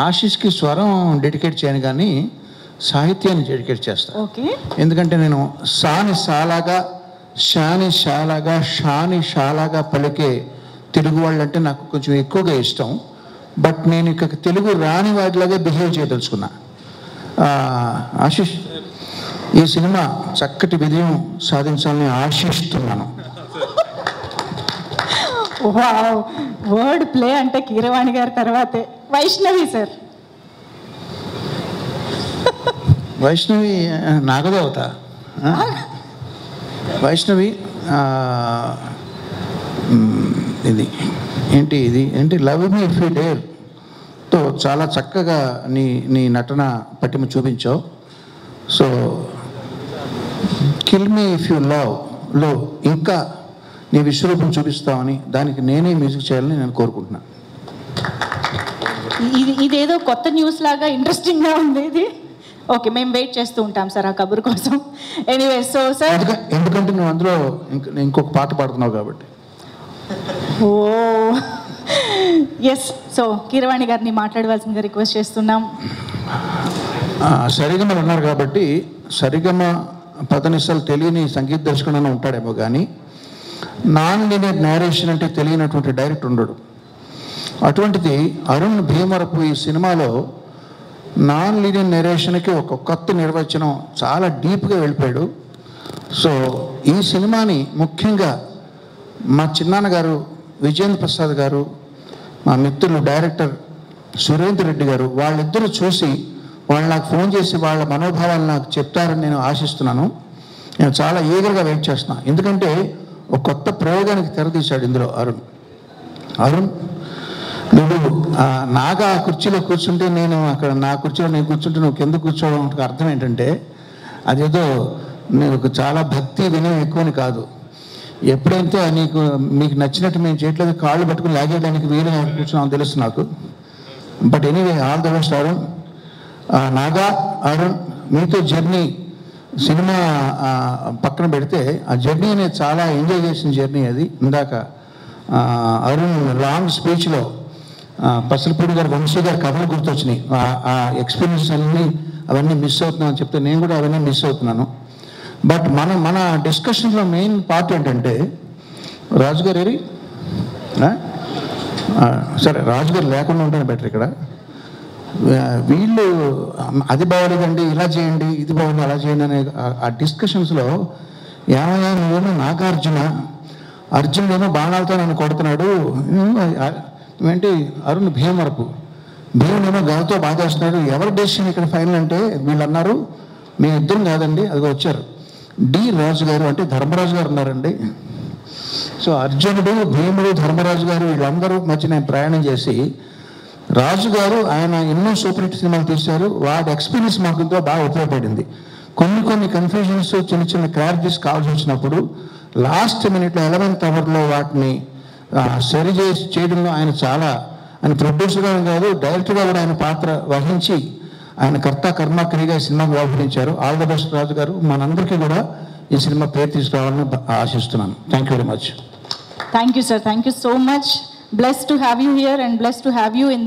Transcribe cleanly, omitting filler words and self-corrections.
ఆశీష్కి స్వరం డెడికేట్ చేయను కానీ సాహిత్యాన్ని డెడికేట్ చేస్తాను. ఓకే. ఎందుకంటే నేను సాని సాలాగా షాని షాలాగా షాని షాలాగా పలికే తెలుగు వాళ్ళంటే నాకు కొంచెం ఎక్కువగా ఇష్టం. బట్ నేను ఇక తెలుగు రాని వాటిలాగే బిహేవ్ చేయదలుచుకున్నా. ఆశీష్, ఈ సినిమా చక్కటి విజయం సాధించాలని ఆశిస్తున్నాను. వర్డ్ ప్లే అంటే కీరవాణి గారి తర్వాతే వైష్ణవి సార్. వైష్ణవి నాగదేవత. వైష్ణవి ఇది ఏంటి లవ్ మీ ఇఫ్ యూ డేర్తో చాలా చక్కగా నీ నటన పట్టిమ చూపించావు. So kill me if you లవ్లో ఇంకా నీ విశ్వరూపం చూపిస్తామని, దానికి నేనే మ్యూజిక్ చేయాలని నేను కోరుకుంటున్నాను. ఇదేదో కొత్త న్యూస్ లాగా ఇంట్రెస్టింగ్గా ఉంది ఇది. ఓకే, మేము వెయిట్ చేస్తూ ఉంటాం సార్ ఆ కబురు కోసం. ఎనీవే, సో సార్ ఎందుకంటే నువ్వు అందులో ఇంకొక పాట పాడుతున్నావు కాబట్టి. ఓ ఎస్. సో కీరవాణి గారిని మాట్లాడవలసిందిగా రిక్వెస్ట్ చేస్తున్నాం. సరిగమలు ఉన్నారు కాబట్టి సరిగమ పదనిసలు తెలియని సంగీత దర్శకుడు ఉంటాడేమో కానీ నాన్ లీనియర్ నేరేషన్ అంటే తెలియనటువంటి డైరెక్టర్ ఉండడు. అటువంటిది అరుణ్ భీమవరపు ఈ సినిమాలో నాన్ లీనియర్ నేరేషన్కి ఒక కొత్త నిర్వచనం, చాలా డీప్గా వెళ్ళిపోయాడు. సో ఈ సినిమాని ముఖ్యంగా మా చిన్నాన్న గారు విజేంద్ర ప్రసాద్ గారు, మా మిత్రులు డైరెక్టర్ సురేందర్ రెడ్డి గారు, వాళ్ళిద్దరూ చూసి వాళ్ళు నాకు ఫోన్ చేసి వాళ్ళ మనోభావాలు నాకు చెప్తారని నేను ఆశిస్తున్నాను. నేను చాలా ఈగర్గా వెయిట్ చేస్తున్నాను. ఎందుకంటే ఒక కొత్త ప్రయోగానికి తెరతీశాడు ఇందులో అరుణ్. నువ్వు నాగా ఆ కుర్చీలో కూర్చుంటే నేను అక్కడ నా కుర్చీలో నేను కూర్చుంటే నువ్వు కింద కూర్చోవడం అర్థం ఏంటంటే అదేదో నీకు చాలా భక్తి వినయం ఎక్కువని కాదు. ఎప్పుడైతే మీకు నచ్చినట్టు మేము చేయట్లేదు కాళ్ళు పట్టుకుని లాగేయడానికి వీలు కూర్చున్నామని తెలుసు నాకు. But anyway, all the best Arun. Naga, Arun, మీతో జర్నీ సినిమా పక్కన పెడితే ఆ జర్నీ అనేది చాలా ఎంజాయ్ చేసిన జర్నీ అది. ఇందాక అరుణ్ లాంగ్ స్పీచ్లో పసలపూడి గారు, వంశీ గారి కథలు గుర్తొచ్చినాయి. ఆ ఎక్స్పీరియన్స్ అవన్నీ మిస్ అవుతున్నామని చెప్తే నేను కూడా అవన్నీ మిస్ అవుతున్నాను. బట్ మన డిస్కషన్లో మెయిన్ పార్ట్ ఏంటంటే రాజుగారు ఏరి సరే రాజుగారు లేకుండా ఉంటాను బెటర్. ఇక్కడ వీళ్ళు అది బాగోలేదండి, ఇలా చేయండి, ఇది బాగుంది, అలా చేయండి అనే ఆ డిస్కషన్స్లో ఏమయ్యా నువ్వేమో అర్జునుడేమో బాణాలతో నన్ను కొడుతున్నాడు, ఏంటి అరుణ్ భీముడేమో గవతో బాధేస్తున్నాడు, ఎవరి డెసిషన్ ఇక్కడ ఫైనల్ అంటే వీళ్ళు అన్నారు మీ ఇద్దరం కాదండి, అదిగో వచ్చారు డి రాజు గారు, అంటే ధర్మరాజు గారు ఉన్నారండి. సో అర్జునుడు, భీముడు, ధర్మరాజు గారు వీళ్ళందరూ మధ్య నేను ప్రయాణం చేసి, రాజుగారు ఆయన ఎన్నో సూపర్ హిట్ సినిమాలు తీశారు, వాటి ఎక్స్పీరియన్స్ మాకు ఎంతో బాగా ఉపయోగపడింది. కొన్ని కన్ఫ్యూజన్స్, చిన్న క్లారిటీస్ కావాల్సి వచ్చినప్పుడు లాస్ట్ మినిట్లో 11th అవర్లో వాటిని సరి చేయడంలో ఆయన ప్రొడ్యూసర్గా కాదు డైరెక్టర్గా కూడా ఆయన పాత్ర వహించి ఆయన కర్త కర్మ క్రియగా సినిమాకు వ్యవహరించారు. ఆల్ ద బెస్ట్ రాజు గారు. మనందరికీ కూడా ఈ సినిమా పేరు తీసుకురావాలని ఆశిస్తున్నాను. Thank you very much. Thank you sir. Thank you so much. Blessed to have you here and blessed to have you in